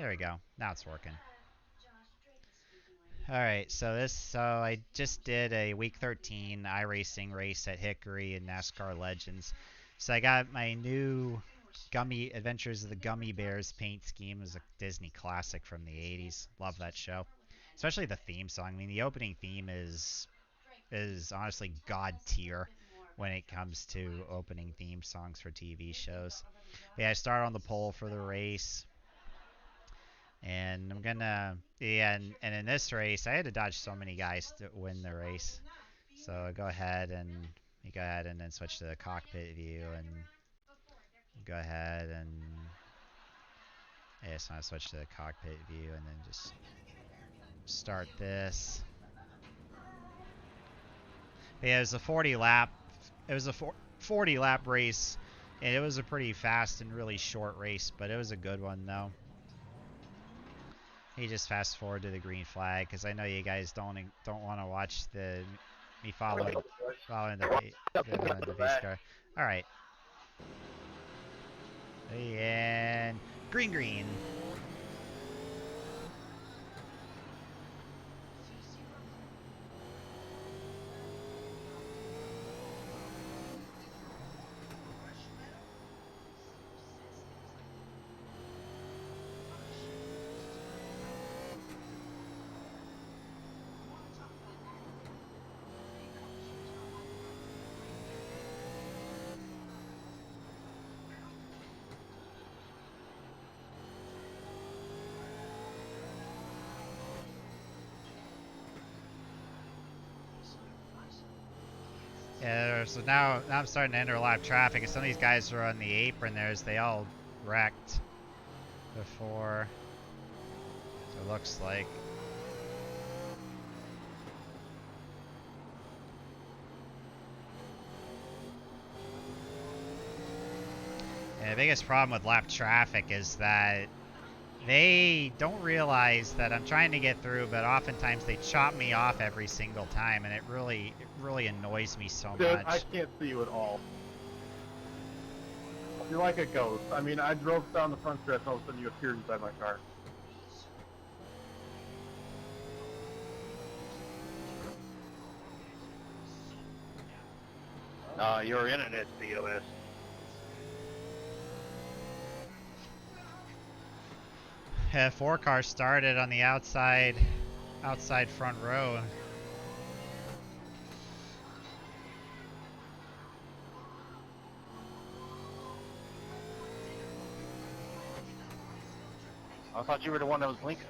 There we go. Now it's working. All right, so I just did a week 13 iRacing race at Hickory in NASCAR Legends. So I got my new Gummy Adventures of the Gummy Bears paint scheme. It was a Disney classic from the 80s. Love that show. Especially the theme song. I mean, the opening theme is honestly god tier when it comes to opening theme songs for TV shows. But yeah, I started on the pole for the race. And I'm gonna yeah, and in this race I had to dodge so many guys to win the race. So go ahead and you go ahead and then switch to the cockpit view and go ahead and yeah, so I switch to the cockpit view and then just start this. But yeah, it was a 40 lap race and it was a pretty fast and really short race, but it was a good one though. You just fast forward to the green flag because I know you guys don't want to watch the me following the base car. All right, and green. Yeah, so now I'm starting to enter a lot of traffic, and some of these guys are on the apron. They all wrecked before. So it looks like. And the biggest problem with lap traffic is that they don't realize that I'm trying to get through, but oftentimes they chop me off every single time, and it really annoys me so Dude, much. I can't see you at all. You're like a ghost. I mean, I drove down the front stretch, all of a sudden you appeared inside my car. Your internet's BOS. Yeah, 4 cars started on the outside front row. I thought you were the one that was blinking.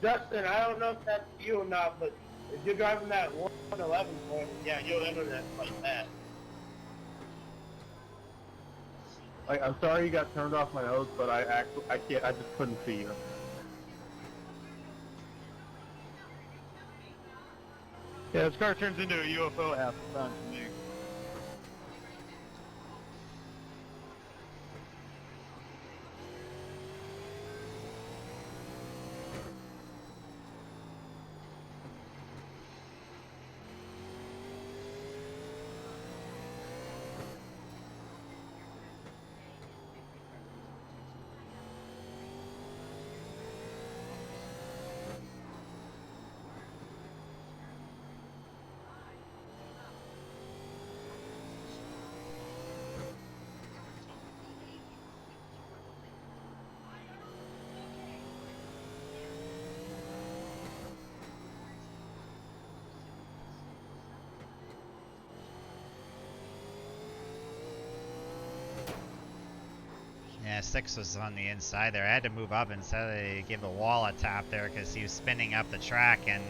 Justin, I don't know if that's you or not, but if you're driving that 111 point, yeah, your internet's like that. Like, I'm sorry you got turned off my nose, but I just couldn't see you. Yeah, this car turns into a UFO half the time to me. Yeah, 6 was on the inside there. I had to move up instead of give the wall a tap there because he was spinning up the track, and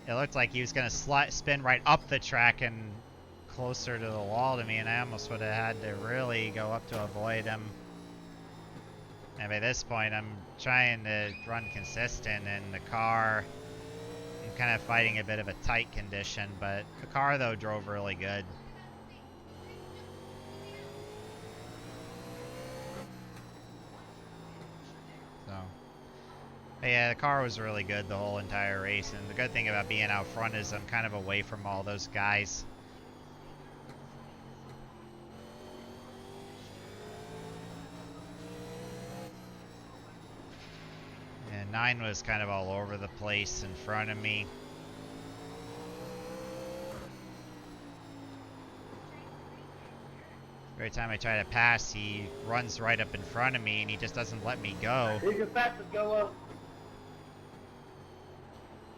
it looked like he was going to spin right up the track and closer to the wall to me, and I almost would have had to really go up to avoid him. And by this point, I'm trying to run consistent in the car. I'm kind of fighting a bit of a tight condition, but the car, though, drove really good. So, But yeah, the car was really good the whole entire race, and the good thing about being out front is I'm kind of away from all those guys. And 9 was kind of all over the place in front of me. Every time I try to pass, he runs right up in front of me and he just doesn't let me go. You can fast to go up.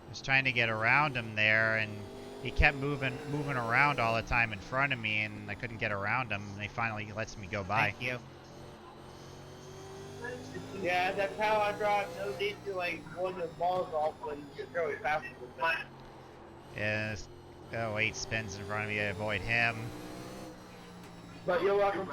I was trying to get around him there, and he kept moving around all the time in front of me, and I couldn't get around him, and he finally lets me go by. Thank you. Yeah, that's how I drive. No need to like blow the balls off when you're really fast with that. Yeah, 8 spins in front of me to avoid him. But you're welcome.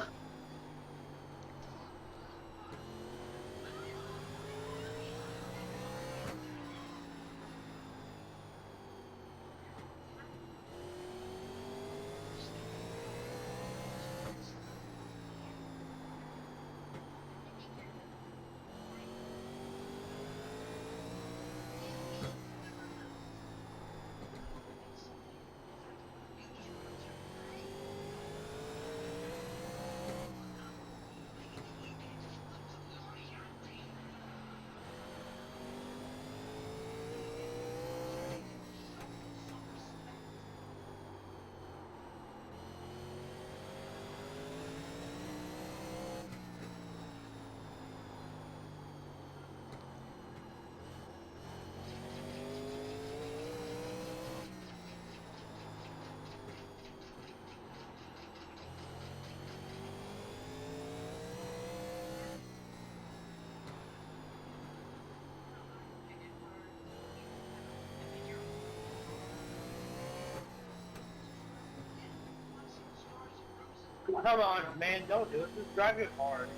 Come on, man, don't do it. Just drive it hard.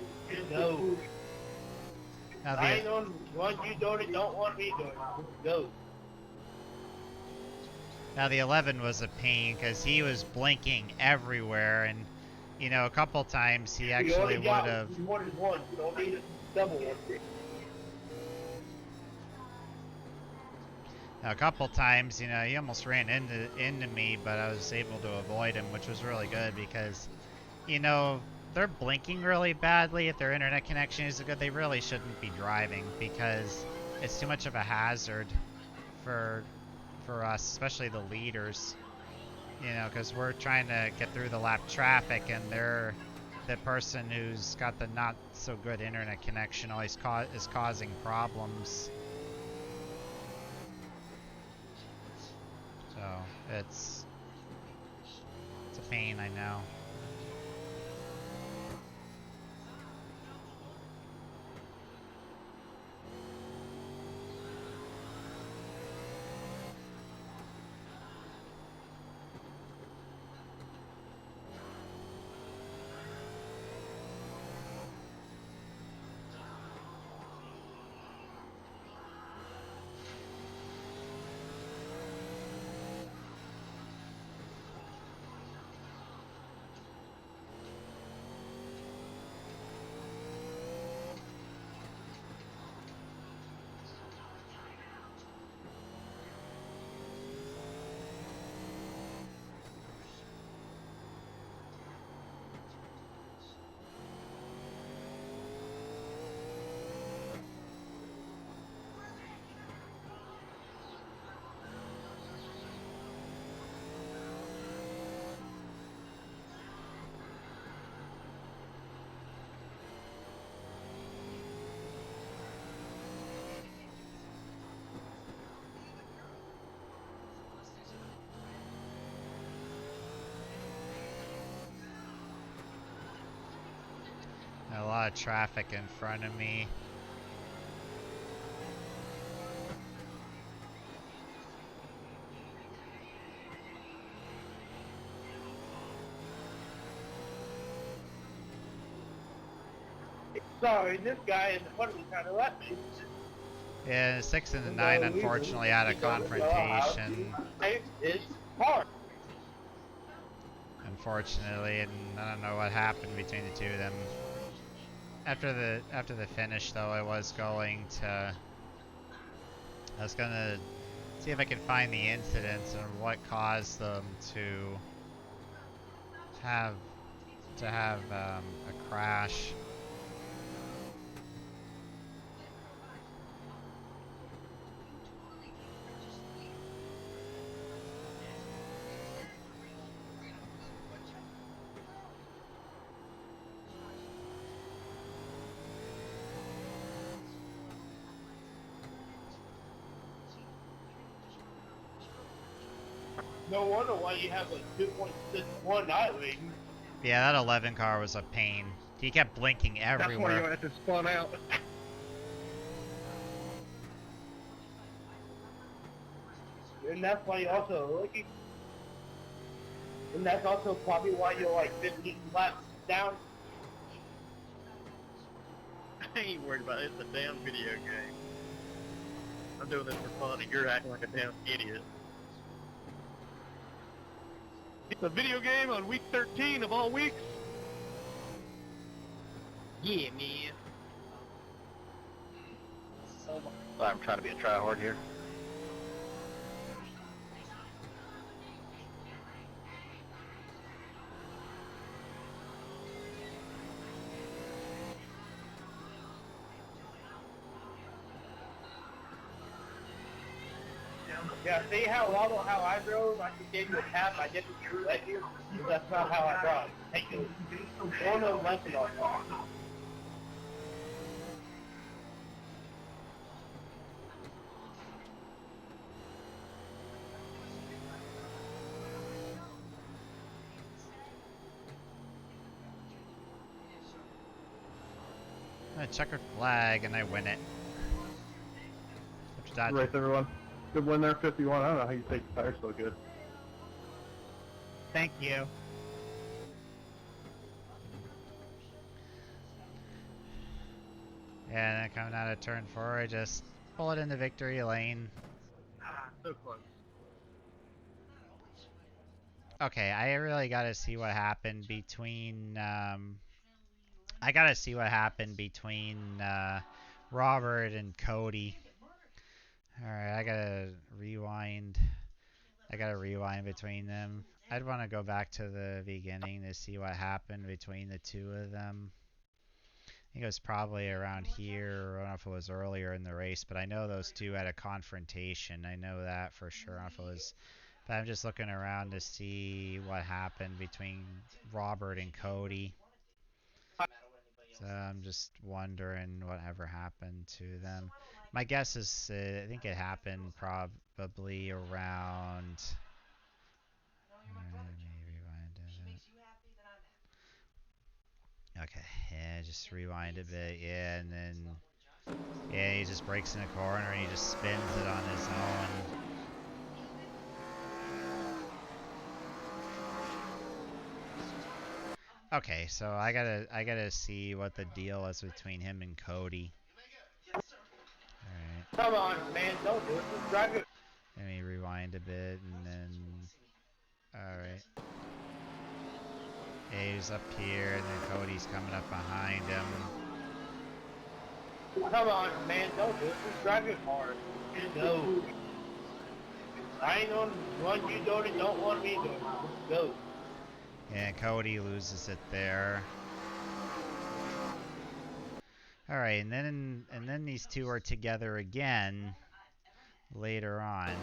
No. Now I the, ain't on one you doing it, don't want me doing it. Just go. now the 11 was a pain because he was blinking everywhere, and you know, a couple times he You actually only would got have. more than one. You don't need a double one. A couple times, you know, he almost ran into me, but I was able to avoid him, which was really good because, you know, they're blinking really badly. If their internet connection isn't good, they really shouldn't be driving because it's too much of a hazard for us, especially the leaders. You know, because we're trying to get through the lap traffic, and they're the person who's got the not so good internet connection always is causing problems. So it's a pain, I know. A lot of traffic in front of me. Sorry, this guy in the front of me kind of left me. Yeah, the 6 and the 9 unfortunately had a confrontation. It's hard. Unfortunately, and I don't know what happened between the two of them. After the finish, though, I was going to I was gonna see if I could find the incidents and what caused them to have a crash. No wonder why you have a 2.61 night rating. Yeah, that 11 car was a pain. He kept blinking That's why you everywhere. have to spawn out. And that's why you also looking. And that's also probably why you're like 15 laps down. I ain't worried about it. It's a damn video game. I'm doing this for fun and you're acting like a damn idiot. It's a video game on week 13 of all weeks. Yeah, man. I'm trying to be a tryhard here. Yeah, see how I drove? I just gave you a tap, I didn't let you. That's not how I drive. Take it. Or no lesson on it. A checkered flag and I win it. After that, Race, everyone. Good win there, 51. I don't know how you take the tires so good. Thank you. yeah, and then coming out of turn 4, I just pull it into victory lane. So close. Okay, I really gotta see what happened between, I gotta see what happened between, Robert and Cody. Alright, I gotta rewind between them. I'd want to go back to the beginning to see what happened between the two of them. I think it was probably around here, or I don't know if it was earlier in the race, but I know those two had a confrontation. I know that for sure. I don't know if it was, but I'm just looking around to see what happened between Robert and Cody. So I'm just wondering whatever happened to them. My guess is, I think it happened probably around. Okay, yeah, just rewind a bit, yeah, and then, yeah, he just breaks in a corner and he just spins it on his own. Okay, so I gotta see what the deal is between him and Cody. Alright, Come on, man, don't do it. Just drive it. let me rewind a bit and then, alright. Yeah, he's up here and then Cody's coming up behind him. Come on, man, don't do it. Just drive it hard. Just go. I ain't on one you don't want me to. Just go. And Cody loses it there. Alright, and then these two are together again later on.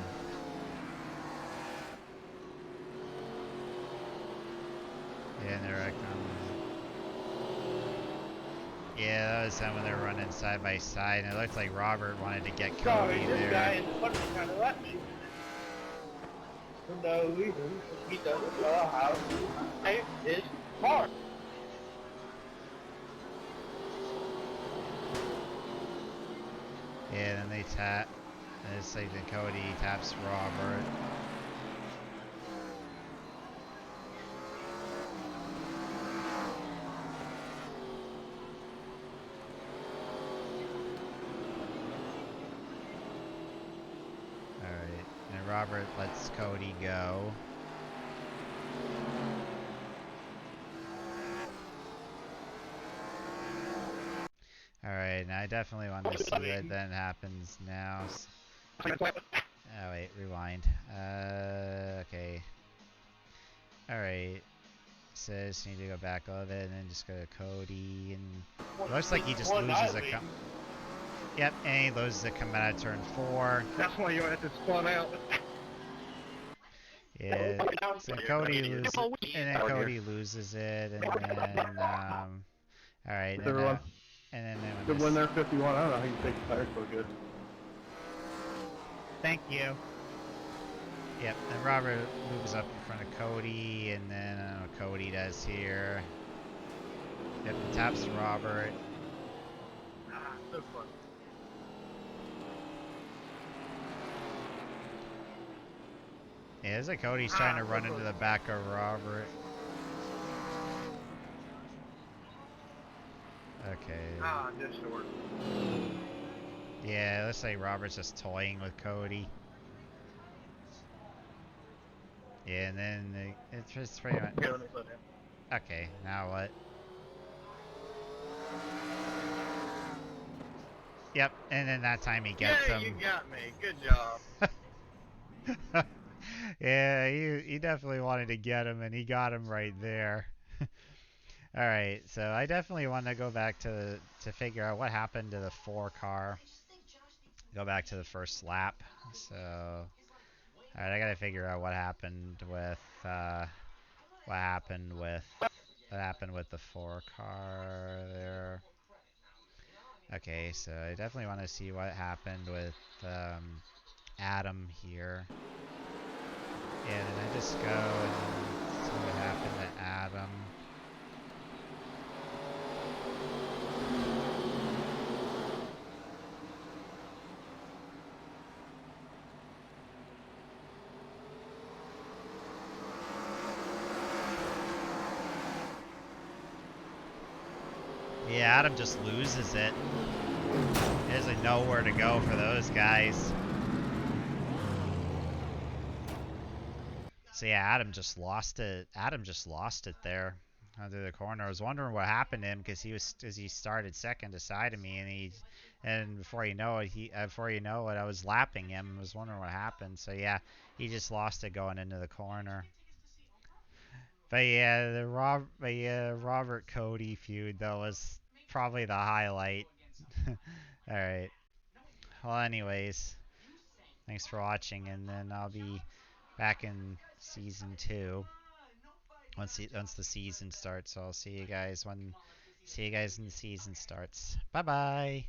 Yeah, and they're yeah, that was them when they were running side by side, and it looked like Robert wanted to get Sorry, Cody this there. guy in front of me kind of left me. For no reason, he doesn't know how to save his car. Yeah, then they tap. And it's like then Cody taps Robert. Alright, and Robert lets Cody go. Alright, now I definitely want to see what then happens now. Oh wait, rewind. Okay. Alright. So just need to go back a little bit and then just go to Cody and it looks like he just loses a Yep, and he loses a come out of turn 4. That's why you have to spawn out. Yeah. So Cody loses and then Cody loses it and then alright, With everyone. and then Good win there, 51. I don't know how you take the tire so good. Thank you. Yep, and Robert moves up in front of Cody, and then I don't know what Cody does here. Yep, and taps Robert. So fun. Yeah, it's like Cody's trying to run into the back of Robert. Okay. Just short. Yeah, looks like Robert's just toying with Cody. Yeah, and then it's just pretty much... Here, let me put him. Okay, now what? Yep, and then that time he gets him. You got me. Good job. Yeah, he definitely wanted to get him, and he got him right there. All right, so I definitely want to go back to figure out what happened to the 4 car. Go back to the first lap. So, all right, I gotta figure out what happened with what happened with the 4 car there. Okay, so I definitely want to see what happened with Adam here. Yeah, then I just go and see what happened to Adam. Yeah, Adam just loses it. There's like nowhere to go for those guys. So yeah, Adam just lost it. Adam just lost it there under the corner. I was wondering what happened to him because he started second aside of me, and before you know it, I was lapping him. I was wondering what happened. So yeah, he just lost it going into the corner. But yeah, Robert Cody feud though was probably the highlight. All right. Well, anyways, thanks for watching, and then I'll be back in season 2 once the season starts. So I'll see you guys when the season starts. Bye bye.